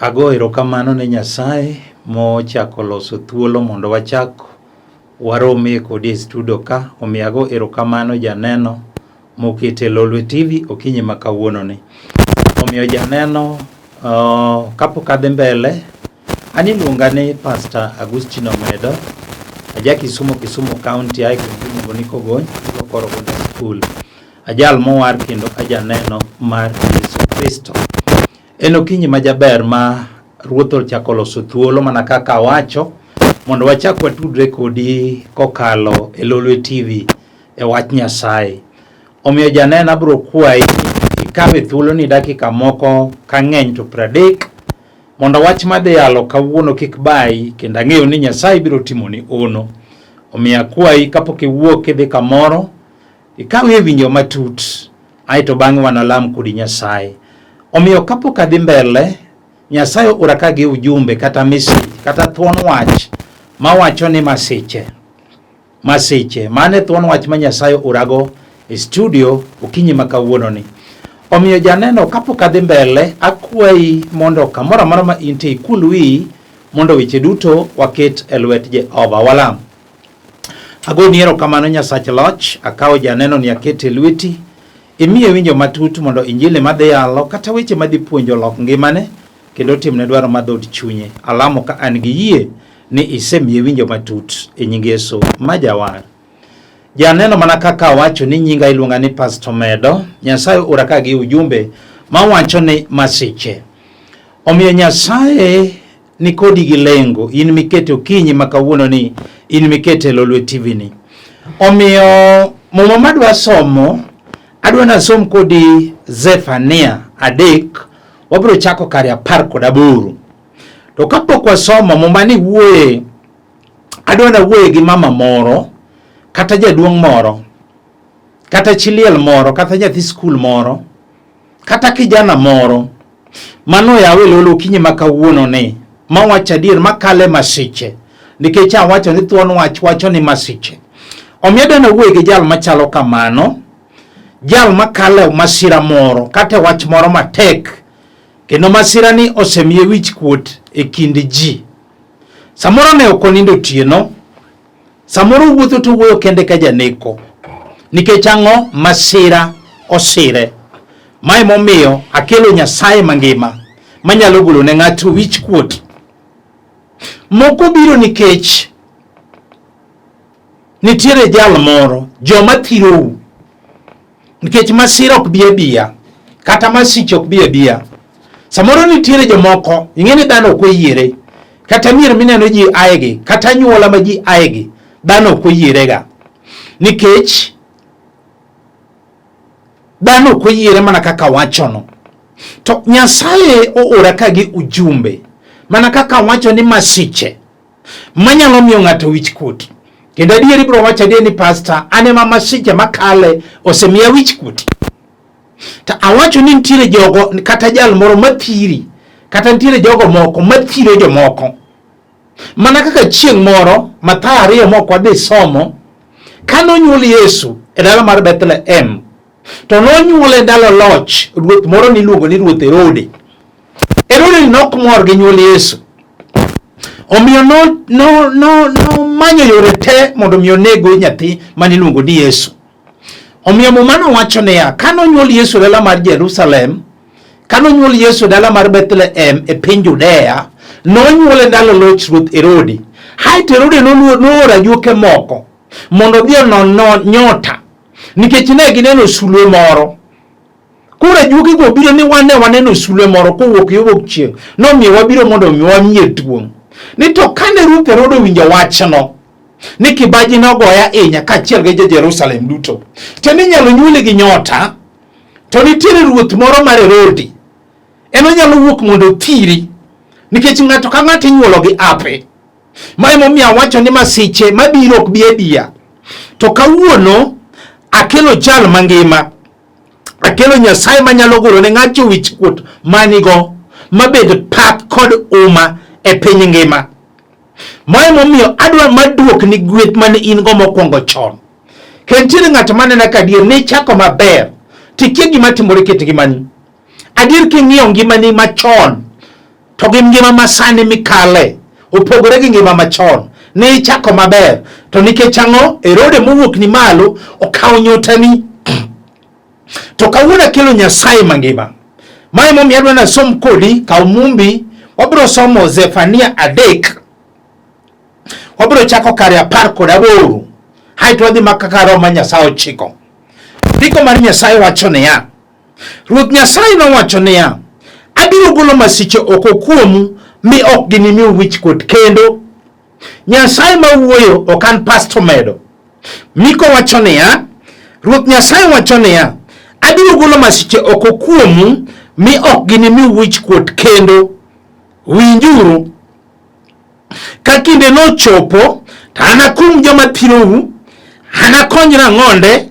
Ago erokamano ne Nyasaye mochako loso thuolo mondo wachak warome kodi e studio ka. Omiyo ago erokamano janeno mokete Lolwe TV okinyi ma kawuono ni. Omiyo janeno kapok adhi mbele, ani luonga ni Pastor Agustino Omedo, aja Kisumu County ai kuongo ni Kogony, koro gonde school. Ajal mowar kendo ajaneno mar Yesu Kristo. En okinyi majaber ma Ruoth ochako loso thuolo mana kaka wacho mondo wachak watudre kodi kokalo e Lolwe TV e wach Nyasaye. Omiyo janena bro kwayi ikawe thuolo ni dakika moko kang'eny to 30 mondo wach madhi yalo kawuono kik bai kendo ang'eyo ni Nyasaye biro timoni ono. Omiyo kwayi kapok iwuok idhi kamoro ikawe winjo matut aito bang'e wanalam kodi Nyasaye. Omiyo kapok adhi mbele, Nyasaye oraka gi ujumbe kata message kata thuon wach ma wacho ni Masiche mane thuon wach ma Nyasaye orago e studio okinyi ma kawuono ni. Omiyo janeno kapok adhi mbele akwayi mondo kamoro amora ma intie ikul wi mondo weche duto waket e lwet Jehova. Walam. Ago ni erokamano Nyasach loch, akawo janeno ni akete lweti. Imiye winjo matut mondo Injili madhi yalo kata weche madhi puonjo lok ngimane kendo timne dwaro madhod chunye. Alamo ka an gi yie ni isemiye winjo matut e nying Yesu majawar. Janeno mana kaka wacho ni nyinga iluonga ni Pastor Omedo. Nyasaye oraka gi ujumbe ma wacho ni Masiche. Omiyo Nyasaye ni kodi gi lengo in mikete okinyi ma kawuono ni in mikete Lolwe TV ni. Omiyo muma madwa somo adwa na som kodi Zefania adek wabro chako kare 18. To kapok wasomo muma ni wuoye adwa na wuoye gi mama moro kata jaduong' moro kata chiliel moro kata nyathi skul moro kata kijana moro mano yawe lolo kinyi makawuono ni ma wacha dir makale Masiche nikech wacho ni thuon wach wacho ni Masiche. Omiyo na wuoye gi jal machalo kamano, jal makale masira moro kata wach moro matek kendo masira ni osemiye wich kuot e kind ji. Samoro ne okonindo tieno, samoro wuotho to wuoyo kende ka janeko nikech ang'o masira osire. Mae momiyo akelo Nyasaye mangima manyalo golo ne ng'ato wich kuot. Moko biro nikech nitiere jal moro joma thirou nikech masira ok bi abia kata Masiche ok bi abia. Samoro nitiere jomoko ing'eni dhano ok oyiere kata mier mineno ji aegi kata nyuola ma ji aegi dhano ok oyierega nikech dhano ok oyiere mana kaka wachono. To Nyasaye oora ka gi ujumbe mana kaka wacho ni Masiche manyalo miyo ng'ato wich kuot. Kendo adieri bro wacho adieri ni pastor ane ma Masiche makale osemiya wich kuot. Ta awacho ni nitiere jogo kata jal moro mathiri kata nitiere jogo moko mathiro jomoko. Mana kaka chieng' moro Mathayo 2 moko adhi somo kano nyuol Yesu e dala mar Bethlehem to nonyuole e dala loch ruoth moro niluongo ni ruoth Herode. Herode nok mor gi nyuol Yesu. Omiyo no manyo yore te mondo mi onego nyathi maniluongo ni Yesu. Omiyo mumano wacho ne kano nyuol Yesu e dala mar Jerusalem, kano nyuol Yesu e dala mar Bethlehem e piny Judea, nonyuole ndalo loch ruoth Herode. Haito Herode noora juoke moko mondo dhi non nyota nikech ne gineno sulwe moro. Kura juoke go biro ni waneno sulwe moro kowuok yo wuok chieng'. Nomiyo wabiro mondo mi wamiye duong'. Ni to kane ruoth Herode winjo wachno ni kibaji nogoya inya kaachiel gi Jerusalem duto to ni nyalo nyuole gi nyota, to nitiere ruoth moro mar Herode en onyalo wuok mondo othiri nikech ng'ato ka ng'ato inyuolo gi ape. Mae momiyo wacho ni Masiche mabiro ok bi abia. To kawuono akelo jal mangima, akelo Nyasaye manyalo golo ne ng'ato wich kuot manigo mabed pak kod uma e piny ngima. Mae momiyo adwa maduok ni gweth mane in go mokwongo chon. Kentiere ng'ato manena ka adier ne chako maber tikie gima timore ket ngimani. Adier king'iyo ngimani machon to gi ngima masani mikale opogore gi ngima machon ni chako maber to nikech ang'o erode mowuok ni malo okawo nyotani to kawuono kelo Nyasaye mangima. Mae momiyo adwa na som kodi kaw mumbi wabiro somo Zefania 3 wabiro chako kare 18 haito wadhi makaka Roma Nyasaye ochiko. Ndiko mar Nyasaye wacho niya, Ruoth Nyasaye nowacho niya, abiro golo masiche oko kuomu mi ok ginimiu wichkuot kendo. Nyasaye mawuoyo ok an Pastor Omedo. Miko wacho niya, Ruoth Nyasaye wacho niya, abiro golo masiche oko kuomu mi ok ginimiu wichkuot kendo. Winjuru, ka kinde nochopo to anakum joma thirou, anakony rang'onde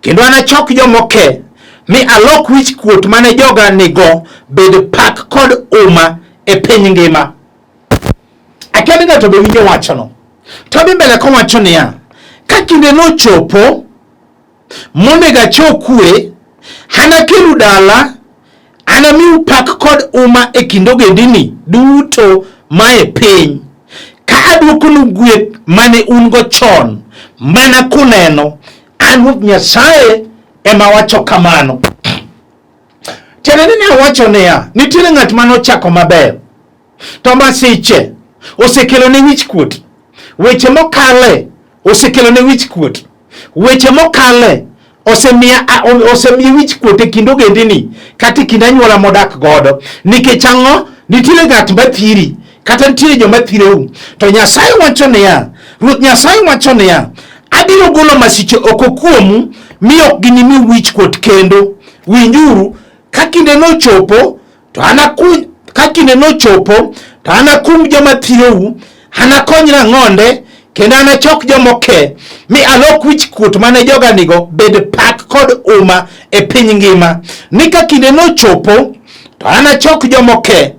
kendo anachok jomoke mi alok wichkuot mane joga nigo bed pak kod uma e piny ngima. Akiani ng'ato be winjo wachono. To bi mbele kowacho niya, ka kinde nochopo monego achokue, anakelu dala, anamiu pak kod uma e kind ogendini duto mae piny, ka aduokonu gweth mane ungo chon mana kuneno. An Ruoth Nyasaye ema wacho kamano. Tiende ni wacho niya, nitiere ng'at mano chako maber to masiche osekelo ne wichkuot. Weche mokale osekelo ne wichkuot. Weche mokale osemiye wichkuot e kind ogendini kata e kind anyuola modak godo. Nikech ang'o? Nitiere ng'at mathiri kata nitiere joma thirou. To Nyasaye wacho niya, Ruoth Nyasaye wacho niya, abiro golo masiche oko kuomu mi ok ginimiu wichkuot kendo. Winjuru, ka kinde nochopo to anakum joma thirou, anakony rang'onde kendo anachok jomoke mi alok wichkuot mane joga nigo bed pak kod uma e piny ngima. Ni ka kinde nochopo to anachok jomoke,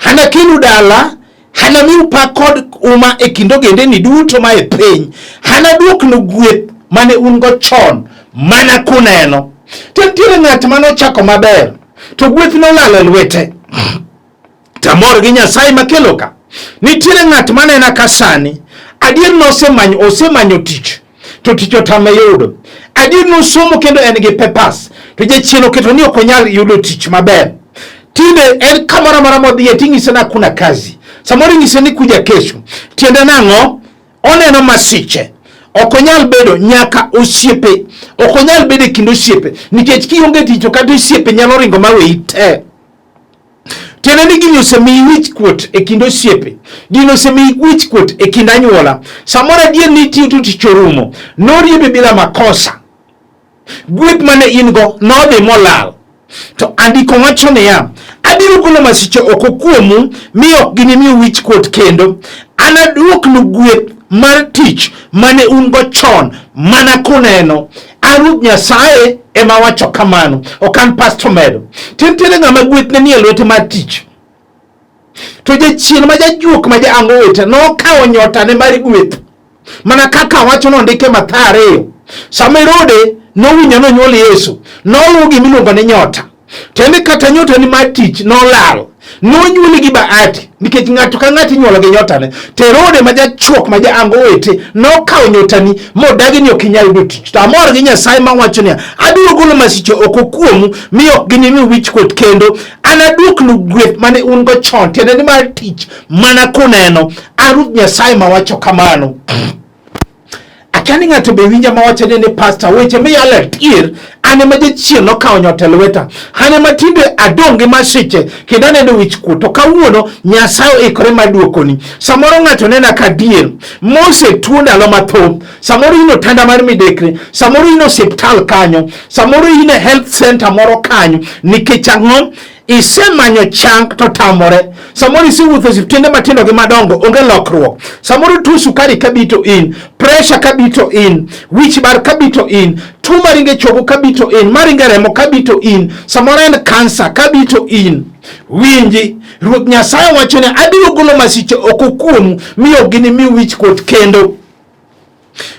anakelu dala, anamiu pak kod uma e kind ogendini duto ma e piny, anaduoknu gweth mane ungo chon mana kuneno. To nitiere ng'at mane ochako maber to gweth nolalo e lwete. Tamor gi Nyasaye makelo ka. Nitiere ng'at manena ka sani adier osemanyo tich to tich otame yudo. Adier nosomo kendo en gi papers to jachien oketo ni ok onyal yudo tich maber. Tinde en kamoro amora modhiye ting'ise na kuna kazi. Samoro ng'ise ni kuja kesho. Tiende nang'o? Oneno masiche. Ok onyal bedo nyaka osiepe. Ok onyal bedo kind osiepe. Nikech kionge tich to kata osiepe nyalo ringo maweyi te. Tiende ni gini osemiyi wichkuot e kind osiepe. Gini osemiyi wichkuot e kind anyuola. Samoro adier ni tiyo to tich orumo. Noriebe bila makosa. Gweth mane in go nodhi molal. To andiko wacho niya, abiro golo masiche oko kuomu mi ok ginimiu wichkuot kendo. Anaduoknu gweth mar tich mane ungo chon mana kuneno. Ruoth Nyasaye ema wacho kamano. Ok an Pastor Omedo. Tiere ng'ama gwethne nie lwete mar tich. To jachien ma jajuok ma jaango wete nokawo nyotane mar gweth. Mana kaka wacho nondike Mathayo 2. Sama Herode nowinjo nonyuol Yesu, noluwo gimiluongo ni nyota. Tiende kata nyota ni mar tich nolal. Nonyuoli gi bahati nikech ng'ato ka ng'ato inyuolo gi nyotane. To Herode ma jachuok ma jaango wete nokawo nyotani modagi ni ok inyal yudo tich. To amor gi Nyasaye ma wacho niya, abiro golo masiche oko kuomu mi ok ginimiu wichkuot kendo. Anaduoknu gweth mane un go chon. Tiende ni mar tich mana kuneno. Ruoth Nyasaye ma wacho kamano. Akiani ng'ato be winja ma wacho ni pastor weche miyalo tier ane ma jachien nokawo nyota lweta. Ane ma tinde adong gi masiche kendo aneno wichkuot. To kawuono Nyasaye ikore mar duokoni. Samoro ng'ato nena ka dier mose tuo ndalo mathoth. Samoro ino tanda mar midekre, samoro ino hospital kanyo, samoro ino health center moro kanyo. Nikech ang'o? Isemanyo chang to tamore. Samoro isiwuotho osiptende matindo gi madongo onge lokruok. Samoro tuo sukari kabito in, pressure kabito in, wich bar kabito in, tuo maringe chogo kabito in, maringe remo kabito in, samoro en cancer kabito in. Winji, Ruoth Nyasaye wacho ni abiro golo masiche oko kuomu mi ok ginimiu wichkuot kendo.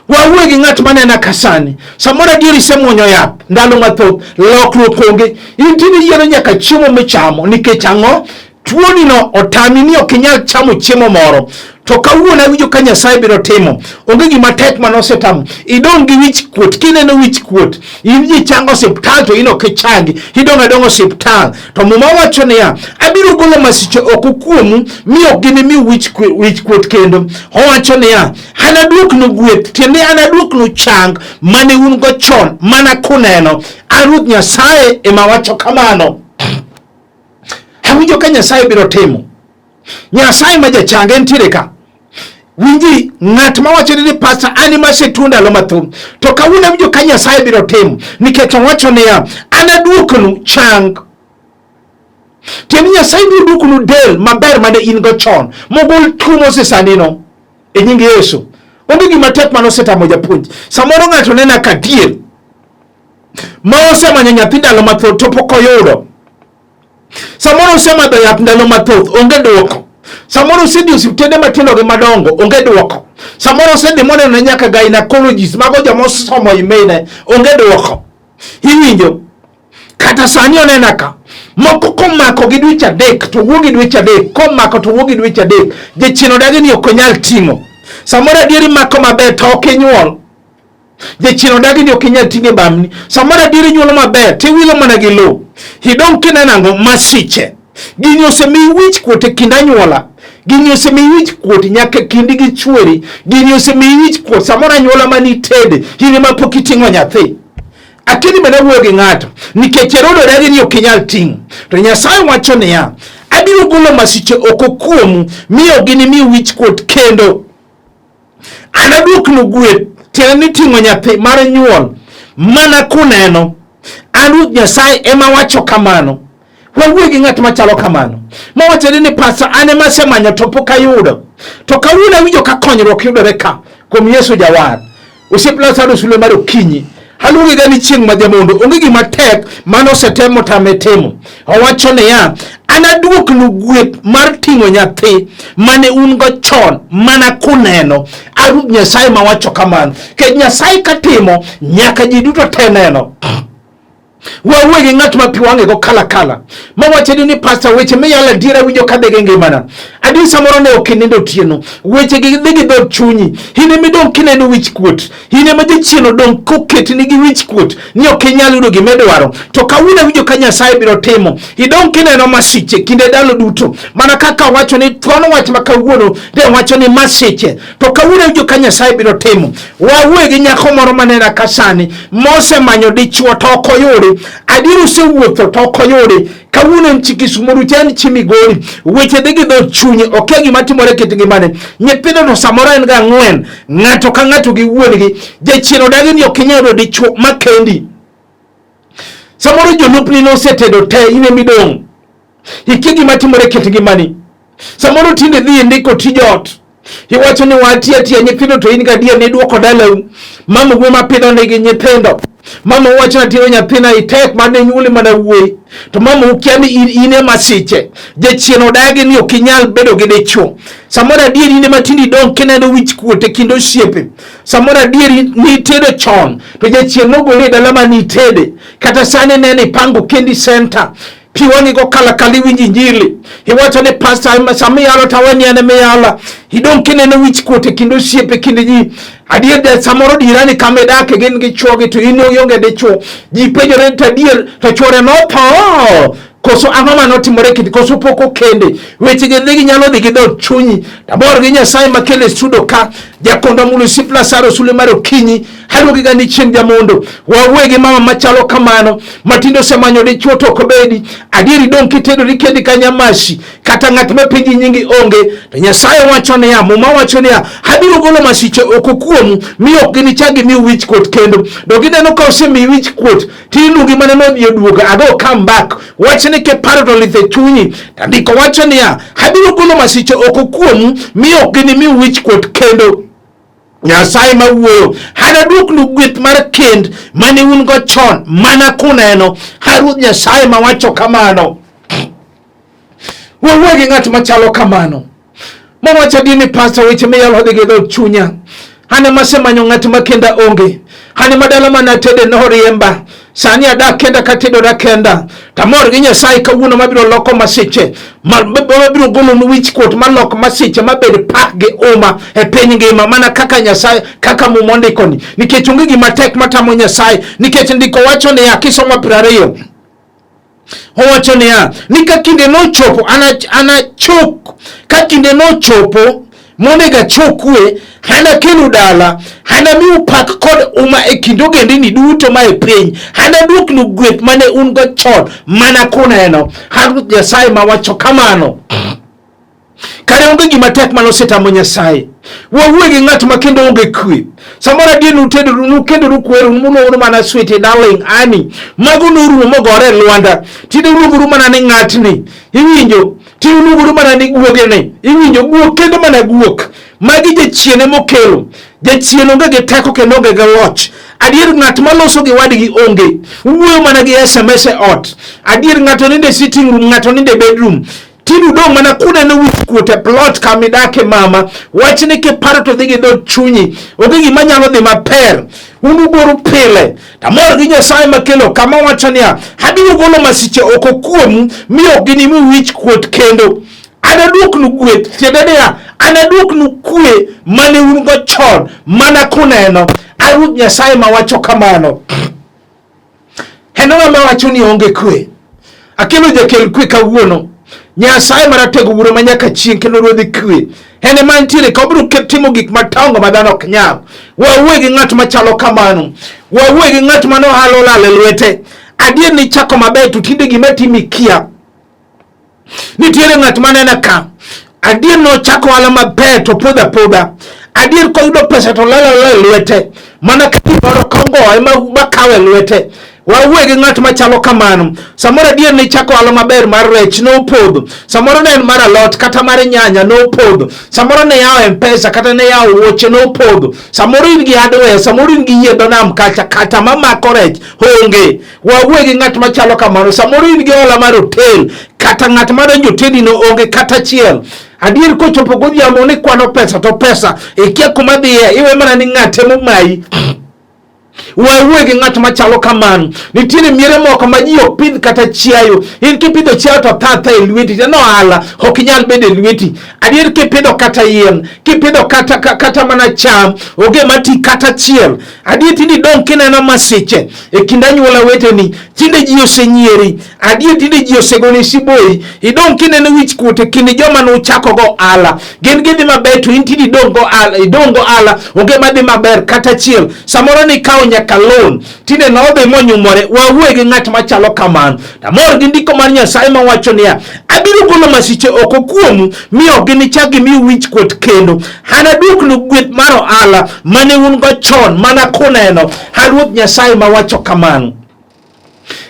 Wawuoyo gi ng'at manena kasani. Samoro adier isemuonyo yath ndalo mathoth, lokruok onge. Intini yiero nyaka chiemo michamo nikech ang'o? tuoni no otami ni okinyal chamo chiemo moro, to kawuono awinjo ka Nyasaye biro timo. Onge gima tek manosetamo. Idong gi wich kuot, kineno wich kuot. In ji chango osiptal to in ok ichangi. Idong adong osiptal. To muma wacho niya, abiro golo masiche oko kuomu mi ok ginimi wich kuot kendo. Owacho niya, anaduoknu gweth, tiende anaduoknu chang mane un go chon, mana kuneno. An Ruoth Nyasaye ema wacho kamano. Awinjo ka Nyasaye biro timo. Nyasaye ma jachange entiere ka. Winji ng'at ma wacho ni pastor ani masetunda lo mathum, to kawuono awinjo ka Nyasaye biro timo, nikech owacho niya, anaduoknu chang. Tiende Nyasaye biro duoknu del maber mane in go chon, mogol tuo mosesanino e nying Yesu. Onge gima tek manosetamo japuonj. Samoro ng'ato nena ka dier ma osemanyo nyathi ndalo mathoth to pok oyudo. Samoro osemadho yath ndalo mathoth, onge duoko. Samoro osedhi osiptende matindo gi madongo, onge duoko. Samoro osedhi moneno nyaka gynecologist, mago joma osomo imene, onge duoko. Iwinjo? Kata sani onena ka moko komako gi dweche adek to wuogi dweche adek, komako to wuogi dweche adek, jachien odagi ni ok onyal ting'o. Samoro adieri mako maber to ok inyuol. Jachien odagi ni ok inyal ting'e bamni. Samoro adieri nyuolo maber tiwilo mana gi lo. Idong kinenango masiche. Gini osemiyi wich kuot e kind anyuola. Gini osemiyi wich kuot nyaka kindi gi chuori. Gini osemiyi wich kuot samoro anyuola mani tede, in ema pok iting'o nyathi. Akini mana wuoyo gi ng'ato nikech erodoregi ni ok inyal ting'o. To Nyasaye wacho niya, abiro golo masiche oko kuomu miyo ginimi wich kuot kendo. Anaduoknu gweth, tiende ni ting'o nyathi mar nyuol mana kuneno. An Ruoth Nyasaye ema wacho kamano. Wawuoyo gi ng'at machalo kamano. Ma wacho ni pastor an ema asemanyo to pok ayudo. To kawuono awinjo ka konyruok yudore ka kuom Yesu Jawar. Osiep Lazarus sule mar okinyi. Haluonge ga ni chieng' madhiambondo, onge gima tek manosetemo tame timo. Owacho niya, anaduoknu gweth mar ting'o nyathi mane un go chon mana kuneno. Ruoth Nyasaye ma wacho kamano. Ke Nyasaye katimo nyaka ji duto te neno. Wawuoyo gi ng'at ma pi wang'e go kala kala. Ma wacho ni pastor weche miyalo adiera winjo ka dhege ngimana. Adi samoro ne ok inindo otieno. Weche gi dhigi dhod chunyi. Hine midong kineno wich kuot. Hine ma jachien odong koketi nigi wich kuot. Ni ok inyal yudo gimidwaro. To kawuono winjo ka Nyasaye biro timo. Idong kineno masiche kinde dalo duto. Mana kaka wacho ni thuon wach ma kawuono de wacho ni masiche. To kawuono winjo ka Nyasaye biro timo. Wawuoyo gi nyako moro manena kasani. Mose manyo dichuo to ok oyudi. Adiru se wuotho to ok oyudi. Kawuono nchikisumoru chani chimigori. Weche dhigi dhod chunyi. Ok gima timore kit ngimane. Nyithindo to samoro en ga ng'wen. Ng'ato ka ng'ato gi wuongi. Jachien odagi ni ok inyal yudo dichuo makendi. Samoro jolupni nosetedo te ine midong'. Iki gima timore kit ngimani. Samoro tinde dhi ndiko tij ot. Iwacho ni watia nyithindo to in ga dia ne duoko dalau. Mama gwe mapidho nigi nyithindo. Mama wacho na tiro nyathina itek mane nyuli mana wuoi. To mama ukiani ine masiche. Jachien odagi ni ok inyal bedo gi dichuo. Samoro adieri ine matindi dong kineno wich kuot e kind osiepe. Samoro adieri ni tedo chon. To jachien nogole dala mani tede. Kata sani nene pango kendi center. Piwani go kala kali winji Injili. Iwacho ni pastor sami yalo taweni ane meyala. Idong kineno wich kuot e kind osiepe kindi ji. Adier de samoro dirani kamedake gen gi chuogi to ino yonge de chuo. Ji penjore to adier to chuore no tho. Koso ang'oma notimore kiti koso poko kende. Weche gi dhigi nyalo dhigi dhod chunyi. Tabor gi Nyasaye makele studio ka. Jakonda mulu Osiep Lazarus sule mar okinyi. Haluongi ga ni chieng' jamondo. Wawuoyo gi mama machalo kamano. Matindo osemanyo dichuo to ok obedi. Adieri dong kitedo kendi ka nyamashi. Kata ng'at mapenji nyingi onge. To Nyasaye wacho niya, muma wacho niya, abiro golo masiche oko kuomu mi ok ginichak gimiu wich kuot kendo. Do gineno ka osemiyi wich kuot tiluongi mana nodhi oduogo ago come back. Wacho ni ke paro to lithe chunyi. Tandiko wacho niya, abiro golo masiche oko kuomu mi ok ginimiu wich kuot kendo. Nyasaye mawuoyo, anaduoknu gweth mar kend mane un go chon mana kuneno. Ruoth Nyasaye ma wacho kamano. Wawuoyo gi ng'at machalo kamano. Ma wacho ni pastor weche miyalo dhigi dhod chunya. Hane masemanyo ng'at makenda onge. Hane madala mana tede noriemba. sani adak kenda katedo da kenda tamor gi Nyasaye kawuono mabiro loko masiche mabiro golo nu wich kuot maloko masiche mabed pak gi uma e piny ngima mana kaka Nyasaye kaka mumondikoni nikech onge gima tek matamo Nyasaye nikech ndiko wacho ni akisomo 20 owacho niya ni ka kinde nochopo anachok ka kinde nochopo monega chokwe hana kelu dala hana miu pak kod uma e kindo gendini duto ma e piny hana duk nu gweth mane ungo chon mana kuneno Harut Nyasaye mawacho kamano kare onge gima tek manositamo Nyasaye wawuoyo gi ng'at ma kendo onge kwe samoro adier nu kendo rukweru munouru mana sweetie darling ani mago norumo mogore Lwanda tinde uluonguru mana ni ng'atni iwinjo ti uluonguru mana ni guogene iwinjo guok kendo mana guok magi jachiene mokelo jachien onge gi teko kendo onge gi loch adier ng'at maloso gi wadgi onge wuoyo mana gi SMS e ot adier ng'ato ninde sitting room ng'ato ninde bedroom tinu dong mana kuna no wich kuote plot kamidake mama wachni ke paro to dhigi do chunyi onge gima nyalo dhi maper unuboru pile tamor gi Nyasaye makelo kama wachania habiro golo masiche oko kuomu miyo gini mi wich kuot kendo anaduk nu gweth tiededea anaduk nu kwe mane ungo chon mana kuneno Harut Nyasaye mawacho kamano henona mawacho ni onge kwe akelo jakel kwe kawuono Nyasaye maratego wuro manyaka chieng kendo ruodhi kwe hene mantiere ka obiro timo gik matongo ma dhano ok nyal wawuoyo gi ng'at machalo kamano wawuoyo gi ng'at mano halo lale lwete adier ni chako maber to tinde gima timi kia nitiere ng'at manena ka adier no chako wala maber to podha adier ko yudo pesa to lale lwete mana ka gimoro kongo ema kawe lwete wawuoyo gi ng'at machalo kamano samoro adier ni chako wala maber mar rech no podho samoro ne en mar alot kata mar nyanya no podho samoro ne yawo M-Pesa kata ne yawo wuoche no podho samoro in gi hardware samoro in gi yedho nam kacha kata mamako rech honge wawuoyo gi ng'at machalo kamano samoro in gi ola mar hotel kata ng'at madonjo tendi no onge kata chiel adier kochopo godhiambo ni kwano pesa to pesa ikia kuma dhiye iwe mana ni ng'ate momayi wawuoyo gi ng'at machalo kamano nitiere miere moko ma ji ok pidh kata chiayo in kipidho chiayo to thatha e lweti to nohala ok inyal bedo e lweti adier kipidho kata yien kipidho kata mana cham onge mati kata chiel adier tinde dong kineno masiche e kind anyuola weteni tinde ji osenyieri adier tinde ji osegoni siboi idong kineno wich kuot e kind joma nuchako go ala gin gidhi maber to in tinde idong go ala onge madhi maber kata chiel samoro ni kawo nyaka loan tinde nodhi monyumore wawuoyo gi ng'at machalo kamano tamor gi ndiko mar Nyasaye mawacho niya abiro golo masiche oko kuomu miyo ginichak mi wich kuot kendo hanaduk nu gweth mar ohala mane un go chon mana kuneno Harut Nyasaye mawacho kamano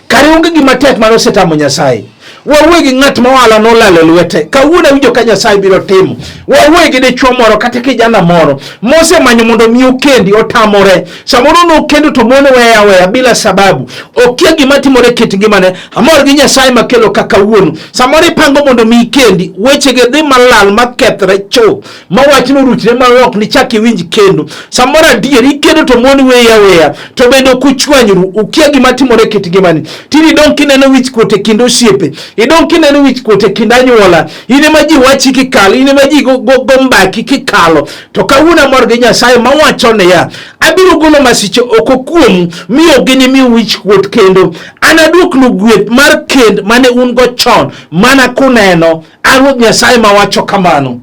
kare onge gima tek mar osetamo Nyasaye wawuoyo gi ng'at mawala nolalo lwete kawuono winjo ka Nyasaye biro timo wawuoyo gi dichuo moro kata kijana moro mosemanyo mondo mi okendi otamore samoro no kendo to mono weya bila sababu okia gima timore kit ngimane amor gi Nyasaye makelo kaka wuono samoro ipango mondo mi kendi weche ge dhi malal makethre cho mawachno ruchre malok ni chaki winj kendo samoro adier ikendo to mono weya to bendo kuchwanyru ukia gima timore kit ngimane tini don kineno wich kuote kendo osiepe idong kineno wich kuote kind anyuola ine ma ji wachi kikalo ine ma ji go mbaki kikalo to kawuono mor gi Nyasaye mawacho niya abiro golo masiche oko kuomu miyo gini mi wich kuot kendo anaduk nu gweth mar kend mane un go chon mana kuneno Harut Nyasaye mawacho kamano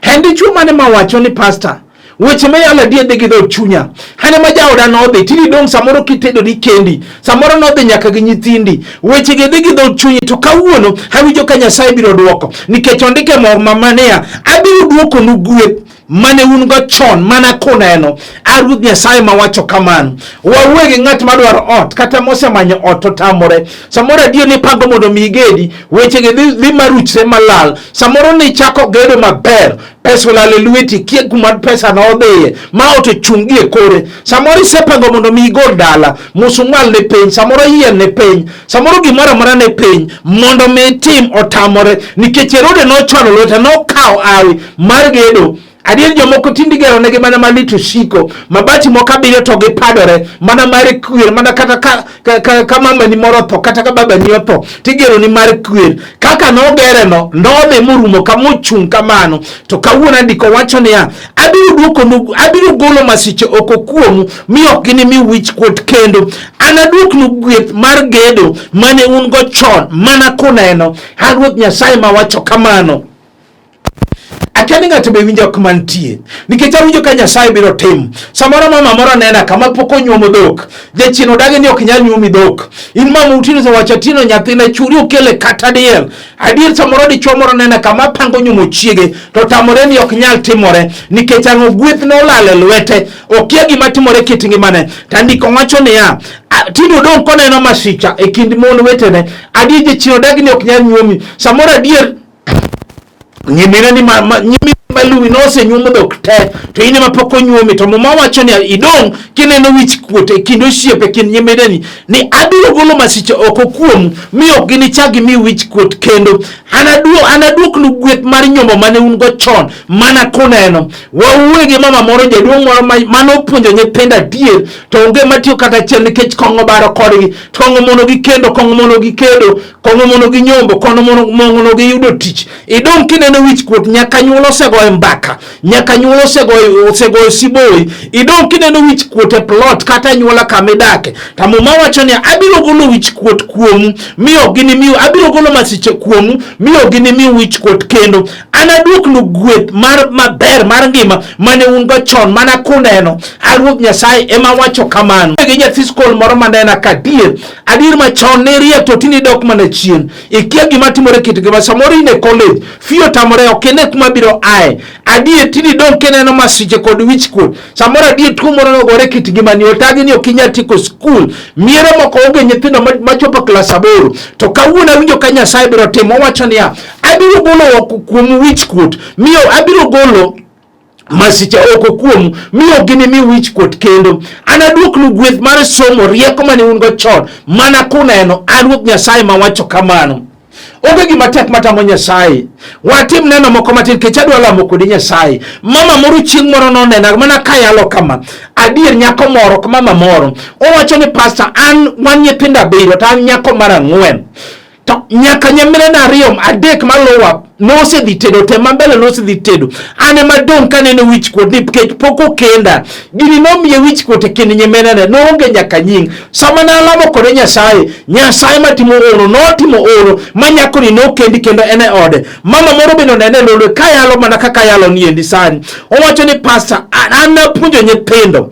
hendi chuo mane mawacho ni pastor weche me yala die de gido chunya hane ma jaoda no dhi tini dong samoro kitedo ni kendi samoro no dhi nyaka gi nyithindi weche ge de gido chunyi to kawuono hawinjo ka Nyasaye biro duoko nikech ondike mo mamania abiro duoko nu gweth mane un go chon mana kuneno Harut Nyasaye mawacho kamano wawuoyo gi ng'at madwaro ot kata mosemanyo ot to tamore samoro adier ni pango mondo mi gedi weche ge dhi maruchre malal samoro ni chako gedo maber pesa lale lweti kie kuma pesa na odhiye ma ote chungie kore samoro sepango mondo mi gol dala musumal ne piny samoro yien ne piny samoro gimoro mara ne piny mondo mi tim otamore nikech Herode no chwalo lwete no kawo awi mar gedo Adier jomoko tindi gero negi mana malito shiko mabati mokabile to gi padore mana mare kwer mana kata ka mama ni moro tho kata ka baba ni otho tigero ni mare kwer kaka no gere no ndodhe murumo kamochung kamano to kawuona ndiko wacho niya abiro golo masiche oko kuomu mi ok gini mi wich kuot kendo anaduok nu gweth mar gedo mane un go chon mana kuneno Ruoth Nyasaye ma wacho kamano. Akani ng'ato be winjo kuma nitie nikech awinjo ka Nyasaye biro timo. Samoro mama moro nena kama poko nyuomo dhok jachino dage ni ok nyal nyuomi dhok in mama utino so wacho tino nyathina churi okele kata diel adier samoro dichuo moro nena kama pango nyuomo chiege to tamore ni ok nyal timore nikech ang'o gweth no lale lwete okia gima timore kit ngimane tandiko wacho niya tino dong koneno masicha e kind mon wetene adier jachino dage ni ok nyal nyuomi samoro adier nyimine ni nyimine maluwi no se nyuomo dhok te to ine mapoko nyuomi to mama wacho ni idong kineno wich kuot e kind osiepe kind nyimine ni abiro golo masiche oko kuomu mi ok gini chagi mi wich kuot kendo anaduok nu gweth mar nyombo mane un go chon mana kuneno wauwe gi mama moro jaduong' moro mano puonjo nyithindo adier to onge matiyo kata achiel nikech kong'o baro kodgi kong'o mono gi kendo kong'o mono gi kedo kong'o mono gi nyombo kong'o mono gi yudo tich idong kineno wich kuot nyaka nyuolo segoe mbaka nyaka nyuolo segoe siboi idong kineno wich kuot e plot kata nyuola kamidake tamo mawacho ni abiro golo wich kuot kuomu mi ok gini mi abiro golo masiche kuomu mi ok gini mi wich kuot kendo anaduok nu gweth mar maber mar ngima mane un go chon mana kuneno Ruoth Nyasaye ema wacho kamano gi nyathi skol moro manena kadier adier machon ne riek to tini dok mana chien ikia gima timore kit gima samoro ine college fio tamore okene kuma biro ae adier tini dong keneno masiche kod wich kuot samoro adier tuo moro nogore kit gima ni otagi ni okinya tiko school miere moko onge nyithindo machopo klas 8 to kawuono winjo ka Nyasaye biro timo wacho niya abiro golo kuom wich kuot miyo abiro golo masiche oko kuomu miyo gini mi wich kuot kendo anaduok nu gweth mar somo rieko mane un go chon mana kuneno Ruoth Nyasaye ma wacho kamano. Onge gima tek matamo Nyasaye watim neno moko matin kech adwa lamo kodi Nyasaye mama moro chieng' moro nonena mana kayalo kama adier nyako moro ka mama moro owacho ni pastor wan nyithindo 7 to an nyako mar 4 to nyaka nyamire na riyo adek maluwa nose dhi tedo te mambele nose dhi tedo ane madong kaneno wich kuot ni kech poko kenda gini nomiye wich kuot e kind nyimenene noonge nyaka nying sama na lamo kode Nyasaye matimo oro notimo oro manyako ni nokendi kendo ene ode mama moro bino nene lolo kayalo mana kaka yalo niendi sani owacho ni pastor an napuonjo nyithindo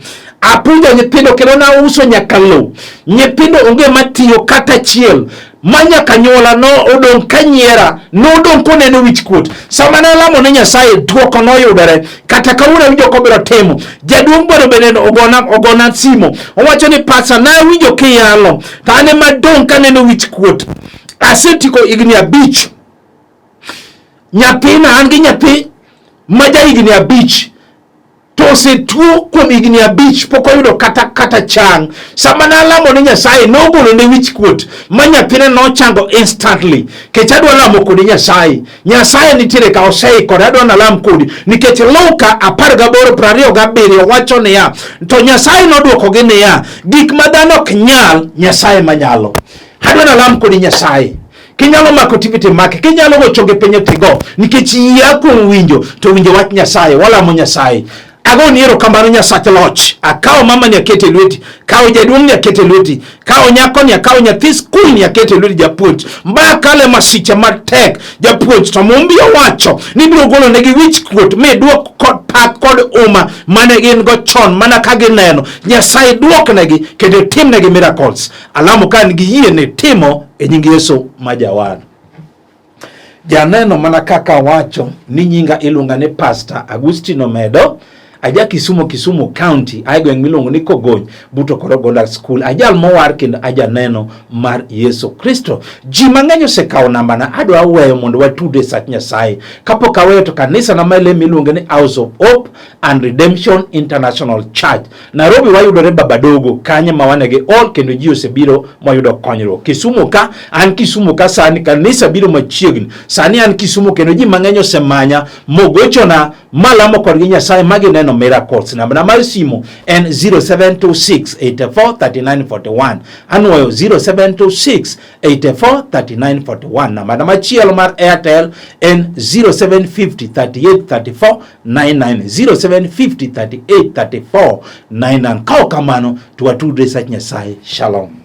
kendo na uso nyaka lo nyithindo onge matiyo kata chiel manya kanyola no odong kanyiera no odong koneno wich kuot sama na lamo ne Nyasaye duoko no yudore kata kawuono winjo ko biro timo jaduong' boro bende ogona simo owacho ni pastor na winjo kiyalo to ane madong kaneno wich kuot asetiko igni 5 nyathina an gi nyathi maja igni 5 to se tuo kuom igni 5 poko yudo kata chang sama na lamo ne Nyasaye no golo ne wich kuot ma nyathine no chango instantly kech adwa lamo kodi Nyasaye nitiere ka osei kod adwa na lam kodi nikech Luka 18:27 wacho niya to Nyasaye noduoko gi niya gik ma dhano ok nyal Nyasaye manyalo adwa na lam kodi Nyasaye kinyalo mako tivite make kinyalo gochoge penye tigo nikech iya kuom winjo to winjo wach Nyasaye wala mo Nyasaye ago niero kamano Nyasaye loch akawo mama ni akete lweti kawo jaduong' ni akete lweti kawo nyako ni akawo nyathi skul ni akete lweti japuonj mbakale masiche matek japuonj to mumbio wacho ni biro golo negi wich kuot mi duok kod pak kod uma mane gin go chon mana ka gineno Nyasaye duok negi kendo tim negi miracles alamo kan gi yie ne timo e nying Yesu majawan. Janeno mana kaka wacho ni nyinga ilunga ni Pastor Agustino Omedo aja Kisumu County aigweng milongo ni Kogony buto Korogoda School ajal mowar kendo aja neno mar Yesu Kristo. Ji mang'eny osekawo namba na adwa weyo mondo watude sach Nyasaye. Kapok aweyo to kanisa na male milongo ni House of Hope and Redemption International Church Nairobi wayudore Babadogo kanye mawanege all kendo ji osebiro moyudo konyruok. Kisumu ka an Kisumu ka sani kanisa biro machiegni sani an Kisumu kendo ji mang'eny osemanya mogochona malamo kodgi Nyasaye magi neno miracles. Namba mar simu en 0726843941 anwoyo 0726843941. Namba machielo mar Airtel en 0750383499 0750383499. Kao kamano tuwatudre sach Nyasaye. Shalom.